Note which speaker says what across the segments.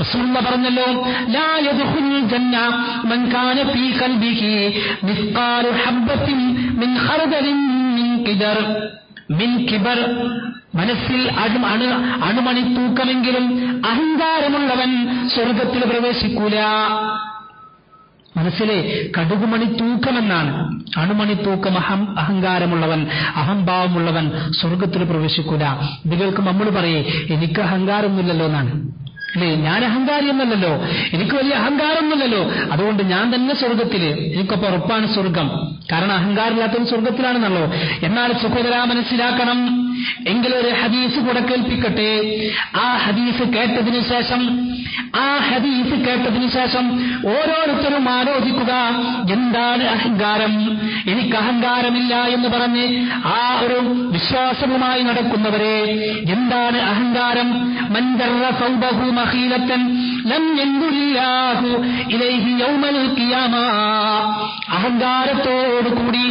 Speaker 1: റസൂലുള്ളാഹി പറഞ്ഞല്ലോ, ലാ യദ്ഖുലുൽ ജന്ന മൻ കാന ഫീ ഖൽബിഹി മിസ്ഖാലു ഹബ്ബത്തിൻ മിൻ ഖർദലിൻ മിൻ കിബർ. മനസ്സിൽ അണുമണി തൂക്കമെങ്കിലും അഹങ്കാരമുള്ളവൻ സ്വർഗത്തിൽ പ്രവേശിക്കൂല. മനസ്സിലെ കടുകുമണി തൂക്കമെന്നാണ്. അണുമണി തൂക്കം അഹങ്കാരമുള്ളവൻ, അഹംഭാവമുള്ളവൻ സ്വർഗത്തിൽ പ്രവേശിക്കൂല. ഇത് കേൾക്കുമ്പോൾ നമ്മൾ പറയേ, എനിക്ക് അഹങ്കാരമൊന്നുമില്ലല്ലോ എന്നാണ് അല്ലേ, ഞാൻ അഹങ്കാരിയൊന്നല്ലോ, എനിക്ക് വലിയ അഹങ്കാരമൊന്നുമില്ലല്ലോ, അതുകൊണ്ട് ഞാൻ തന്നെ സ്വർഗത്തില്, എനിക്കൊപ്പം ഉറപ്പാണ് സ്വർഗം, കാരണം അഹങ്കാരമില്ലാത്തവൻ സ്വർഗത്തിലാണെന്നല്ലോ. എന്നാൽ സഹോദരാ മനസ്സിലാക്കണം, എങ്കിലൊരു ഹദീസ് കൂടെ കേൾപ്പിക്കട്ടെ. ആ ഹദീസ് കേട്ടതിനു ശേഷം ഓരോരുത്തരും ആലോചിക്കുക, എന്താണ് അഹങ്കാരം? എനിക്ക് അഹങ്കാരമില്ല എന്ന് പറഞ്ഞ് ആ ഒരു വിശ്വാസവുമായി നടക്കുന്നവരെ, എന്താണ് അഹങ്കാരം? മൻ ദറ സൗബഹു മഖീലത്തൻ ലം യൻദുരില്ലാഹു ഇലൈഹി യൗമൽ ഖിയാമ. അഹങ്കാരത്തോടുകൂടി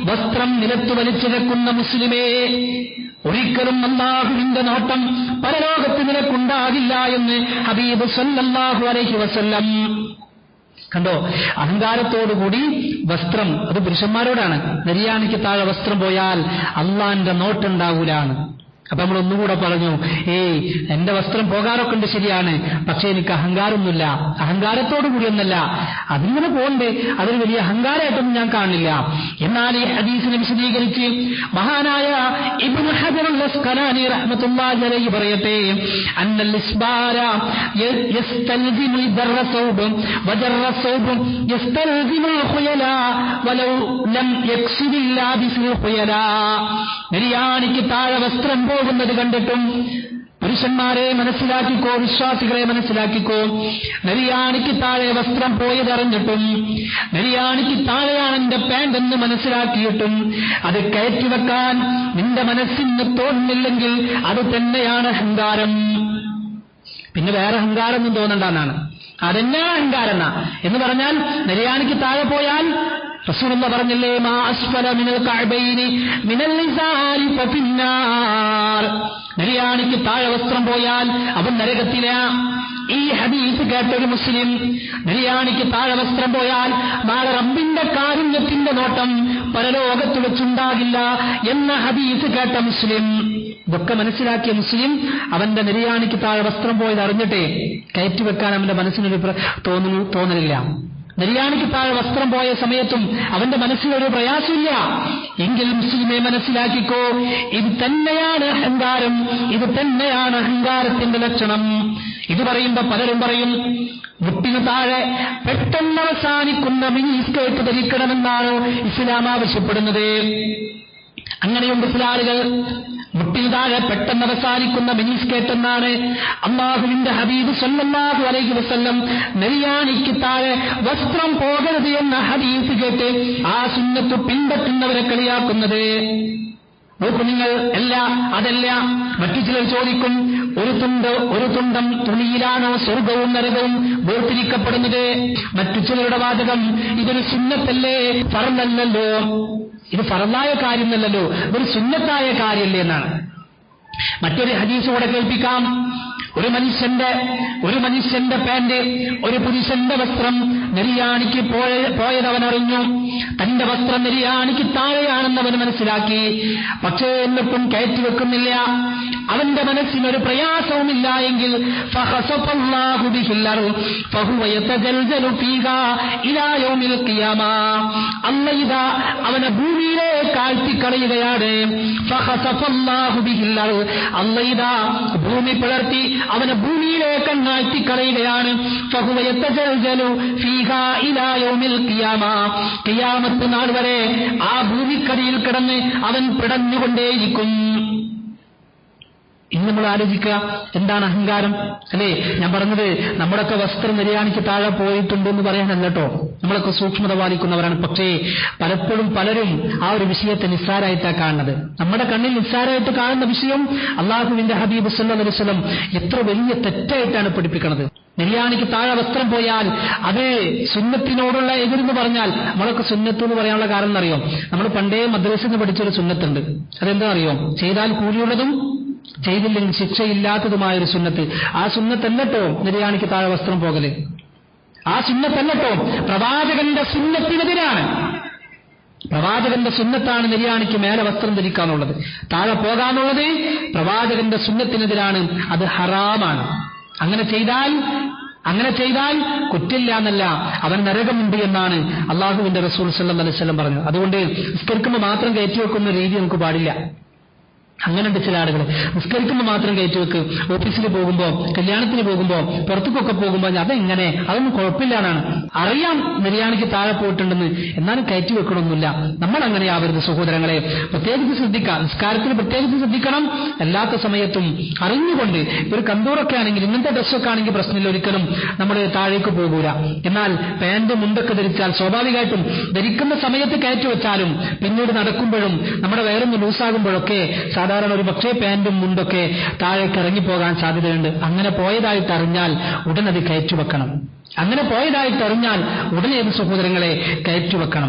Speaker 1: വസ്ത്രം നിലത്തു വലിച്ചിഴക്കുന്ന മുസ്ലിമേ, ഒരിക്കലും അല്ലാഹുവിന്റെ നോട്ടം പരലോകത്ത് നിനക്കുണ്ടാകില്ല എന്ന് ഹബീബ് സല്ലല്ലാഹു അലൈഹി വസല്ലം. കണ്ടോ, അഹങ്കാരത്തോടുകൂടി വസ്ത്രം, അത് പുരുഷന്മാരോടാണ്. നെരിയാണിക്ക് താഴെ വസ്ത്രം പോയാൽ അള്ളാന്റെ നോട്ടുണ്ടാകൂലാണ്. അപ്പൊ നമ്മൾ ഒന്നുകൂടെ പറഞ്ഞു, എന്റെ വസ്ത്രം പോകാറൊക്കെ ഉണ്ട്, ശരിയാണ്, പക്ഷെ എനിക്ക് അഹങ്കാരമൊന്നുമില്ല. അഹങ്കാരത്തോടു കൂടിയൊന്നല്ല, അതിങ്ങനെ പോകണ്ടേ, അതൊരു വലിയ അഹങ്കാരമായിട്ടൊന്നും ഞാൻ കാണില്ല. എന്നാൽ ഈ ഹദീസിനെ വിശദീകരിച്ച് മഹാനായ ഇബ്നു ഹജറുൽ അസ്ഖലാനി റഹ്മത്തുള്ളാഹി അലൈഹി പറയട്ടെ, അന്നൽ ഇസ്ബാര യസ്തൽസിമുൽ ദർറ സൗബ് വജറ സൗബ് യസ്തൽസിമുൽ ഖുയല വലൗ ലം യക്സിദില്ലാ ബിസിൽ ഖുയല. നെരിയാണിക്ക് താഴെ വസ്ത്രം പോകുന്നത് കണ്ടിട്ടും പുരുഷന്മാരെ മനസ്സിലാക്കിക്കോ, വിശ്വാസികളെ മനസ്സിലാക്കിക്കോ, നെരിയാണിക്ക് താഴെ വസ്ത്രം പോയതറിഞ്ഞിട്ടും, നെരിയാണിക്ക് താഴെയാണ് എന്റെ പാന്റ് എന്ന് മനസ്സിലാക്കിയിട്ടും അത് കയറ്റിവെക്കാൻ നിന്റെ മനസ്സിന് തോന്നുന്നില്ലെങ്കിൽ അത് തന്നെയാണ് അഹങ്കാരം. പിന്നെ വേറെ അഹങ്കാരമൊന്നും തോന്നണ്ടെന്നാണ്, അതെന്നാണ് അഹങ്കാരം എന്ന് പറഞ്ഞാൽ, നെരിയാണിക്ക് താഴെ പോയാൽ റസൂലുള്ളാഹി പറഞ്ഞില്ലേ, മാ അസ്ഫല മിനൽ കഅബൈനി മിനൽ ഇസാരി ഫഫിന്നാർ. നെരിയാണിക്ക് താഴെ വസ്ത്രം പോയാൽ അവൻ നരകത്തിലാ. ഈ ഹദീസ് കേട്ടൊരു മുസ്ലിം, നെരിയാണിക്ക് താഴെ വസ്ത്രം പോയാൽ നാളെ റബ്ബിന്റെ കാരുണ്യത്തിന്റെ നോട്ടം പരലോകത്ത് വെച്ചുണ്ടാകില്ല എന്ന ഹദീസ് കേട്ട മുസ്ലിം, ഇതൊക്കെ മനസ്സിലാക്കിയ മുസ്ലിം അവന്റെ നെരിയാണിക്ക് താഴെ വസ്ത്രം പോയത് അറിഞ്ഞിട്ടേ കയറ്റിവെക്കാൻ അവന്റെ മനസ്സിനൊരു തോന്നലില്ല. നെരിയാണിക്ക് താഴെ വസ്ത്രം പോയ സമയത്തും അവന്റെ മനസ്സിലൊരു പ്രയാസമില്ല. എങ്കിൽ മുസ്ലിമെ മനസ്സിലാക്കിക്കോ, ഇത് തന്നെയാണ് അഹങ്കാരം, ഇത് തന്നെയാണ് അഹങ്കാരത്തിന്റെ ലക്ഷണം. ഇത് പറയുമ്പോ പലരും പറയും, മുട്ടിന് താഴെ പെട്ടെന്ന് അവസാനിക്കുന്ന മിനി സ്കേർട്ട് ധരിക്കണമെന്നാണ് ഇസ്ലാം ആവശ്യപ്പെടുന്നത്. അങ്ങനെയുണ്ട് ചില ആളുകൾ, മുട്ടിന് താഴെ പെട്ടെന്ന് അവസാനിക്കുന്ന മിനി സ്കേർട്ട് എന്നാണ്. അല്ലാഹുവിന്റെ ഹബീബ് സല്ലല്ലാഹു അലൈഹി വസല്ലം നെരിയാണിക്ക് താഴെ വസ്ത്രം പോകരുത് എന്ന ഹദീസ് കേട്ട് ആ സുന്നത്ത് പിൻപറ്റുന്നവരെ കളിയാക്കുന്നത്. നോക്കൂ നിങ്ങൾ, അതല്ല. മറ്റു ചിലർ ചോദിക്കും, ഒരു തുണ്ടം തുണിയിലാണോ സ്വർഗവും നരകവും വേർതിരിക്കപ്പെടുന്നത്? മറ്റു ചിലരുടെ വാദകം, ഇതൊരു സുന്നത്തല്ലേ, ഫർളല്ലല്ലോ, ഇത് ഫർളായ കാര്യമല്ലല്ലോ, ഇതൊരു സുന്നത്തായ കാര്യമല്ലേ എന്നാണ്. മറ്റൊരു ഹദീസ് കൂടെ കേൾപ്പിക്കാം. ഒരു മനുഷ്യന്റെ പാന്റ്, ഒരു പുരുഷന്റെ വസ്ത്രം നെരിയാണിക്ക് പോയതവൻ അറിഞ്ഞു. തന്റെ വസ്ത്രം നെരിയാണിക്ക് താഴെയാണെന്നവൻ മനസ്സിലാക്കി. പക്ഷേ എന്നിട്ടും കയറ്റിവെക്കുന്നില്ല. അവന്റെ മനസ്സിനൊരു പ്രയാസവുമില്ല എങ്കിൽ ഫഖസഫല്ലാഹു ബിഹിൽ അർദ് ഫഹുവ യതജൽജലു ഫീഹാ ഇലാ യൗമിൽ ഖിയാമ. അല്ലാഹു അവനെ ഭൂമിയിലേക്ക് ആഴ്ത്തിക്കളയുകയാണ്. ഫഖസഫല്ലാഹു ബിഹിൽ അർദ്, അല്ലാഹു ഭൂമി പിളർത്തി അവനെ ഭൂമിയിലേക്ക് ആഴ്ത്തിക്കളയുകയാണ്. ഫഹുവ യതജൽജലു ഫീഹാ ഇലാ യൗമിൽ ഖിയാമ. ഖിയാമത്ത് നാൾ വരെ ആ ഭൂമിക്കടിയിൽ കിടന്ന് അവൻ പിടഞ്ഞുകൊണ്ടേയിരിക്കും. ഇന്ന് നമ്മൾ ആലോചിക്കുക, എന്താണ് അഹങ്കാരം അല്ലേ? ഞാൻ പറഞ്ഞത് നമ്മുടെയൊക്കെ വസ്ത്രം നെരിയാണിക്ക് താഴെ പോയിട്ടുണ്ടെന്ന് പറയാനല്ല കേട്ടോ, നമ്മളൊക്കെ സൂക്ഷ്മത പാലിക്കുന്നവരാണ്. പക്ഷേ പലപ്പോഴും പലരും ആ ഒരു വിഷയത്തെ നിസ്സാരമായിട്ടാണ് കാണുന്നത്. നമ്മുടെ കണ്ണിൽ നിസ്സാരമായിട്ട് കാണുന്ന വിഷയം അല്ലാഹുവിന്റെ ഹബീബ് സല്ലല്ലാഹു അലൈഹി വസല്ലം എത്ര വലിയ തെറ്റായിട്ടാണ് പഠിപ്പിക്കുന്നത്. നെരിയാണിക്ക് താഴെ വസ്ത്രം പോയാൽ അത് സുന്നത്തിനോടുള്ള എതിരെന്ന് പറഞ്ഞാൽ, നമ്മളൊക്കെ സുന്നത്ത് എന്ന് പറയാനുള്ള കാരണം അറിയോ? നമ്മൾ പണ്ടേ മദ്രസയിൽ നിന്ന് പഠിച്ചൊരു സുന്നത്തുണ്ട്. അതെന്താ അറിയോ? ചെയ്താൽ കൂലിയുള്ളതും ചെയ്തില്ലെങ്കിൽ ശിക്ഷയില്ലാത്തതുമായൊരു സുന്നത്ത്. ആ സുന്നത്തല്ലട്ടോ നിര്യാണിക്ക് താഴെ വസ്ത്രം പോകല്. ആ സുന്നത്തല്ലട്ടോ പ്രവാചകന്റെ സുന്നത്തിനെതിരാണ്. പ്രവാചകന്റെ സുന്നത്താണ് നിര്യാണിക്ക് മേലെ വസ്ത്രം ധരിക്കാന്നുള്ളത്, താഴെ പോകാന്നുള്ളത് പ്രവാചകന്റെ സുന്നത്തിനെതിരാണ്. അത് ഹറാമാണ്. അങ്ങനെ ചെയ്താൽ കുറ്റില്ല എന്നല്ല, അവൻ നരകമുണ്ട് എന്നാണ് അള്ളാഹുവിന്റെ റസൂൽ സല്ലല്ലാഹു അലൈഹി വസല്ലം പറഞ്ഞത്. അതുകൊണ്ട് നിസ്കരിക്കുമ്പോൾ മാത്രം കയറ്റിവെക്കുന്ന രീതി നമുക്ക് പാടില്ല. അങ്ങനെയുണ്ട് ചില ആളുകൾ, നിസ്കരിക്കുമ്പോൾ മാത്രം കയറ്റിവെക്ക്, ഓഫീസിൽ പോകുമ്പോ, കല്യാണത്തിന് പോകുമ്പോ, പുറത്തുക്കൊക്കെ പോകുമ്പോ അതെങ്ങനെ, അതൊന്നും കുഴപ്പമില്ല എന്നാണ്. അറിയാം നിര്യാണിക്ക് താഴെ പോയിട്ടുണ്ടെന്ന്, എന്നാലും കയറ്റിവെക്കണമൊന്നുമില്ല. നമ്മൾ അങ്ങനെ ആവരുത് സഹോദരങ്ങളെ. പ്രത്യേകിച്ച് ശ്രദ്ധിക്കാം, നിസ്കാരത്തിൽ പ്രത്യേകിച്ച് ശ്രദ്ധിക്കണം. അല്ലാത്ത സമയത്തും അറിഞ്ഞുകൊണ്ട്, ഒരു കന്തൂറൊക്കെ ആണെങ്കിൽ, ഇങ്ങനത്തെ ഡ്രസ്സൊക്കെ ആണെങ്കിൽ പ്രശ്നമില്ല, ഒരിക്കലും നമ്മൾ താഴേക്ക് പോകൂല. എന്നാൽ പാന്റ് മുണ്ടൊക്കെ ധരിച്ചാൽ സ്വാഭാവികമായിട്ടും ധരിക്കുന്ന സമയത്ത് കയറ്റിവെച്ചാലും പിന്നീട് നടക്കുമ്പോഴും നമ്മുടെ വയറൊന്ന് ലൂസാകുമ്പോഴൊക്കെ സാധാരണ ഒരു പക്ഷേ പാന്റും മുണ്ടൊക്കെ താഴേക്ക് ഇറങ്ങിപ്പോകാൻ സാധ്യതയുണ്ട്. അങ്ങനെ പോയതായിട്ട് അറിഞ്ഞാൽ ഉടനത് കയറ്റിവെക്കണം. അങ്ങനെ പോയതായിട്ട് അറിഞ്ഞാൽ ഉടനെ സഹോദരങ്ങളെ കയറ്റിവെക്കണം.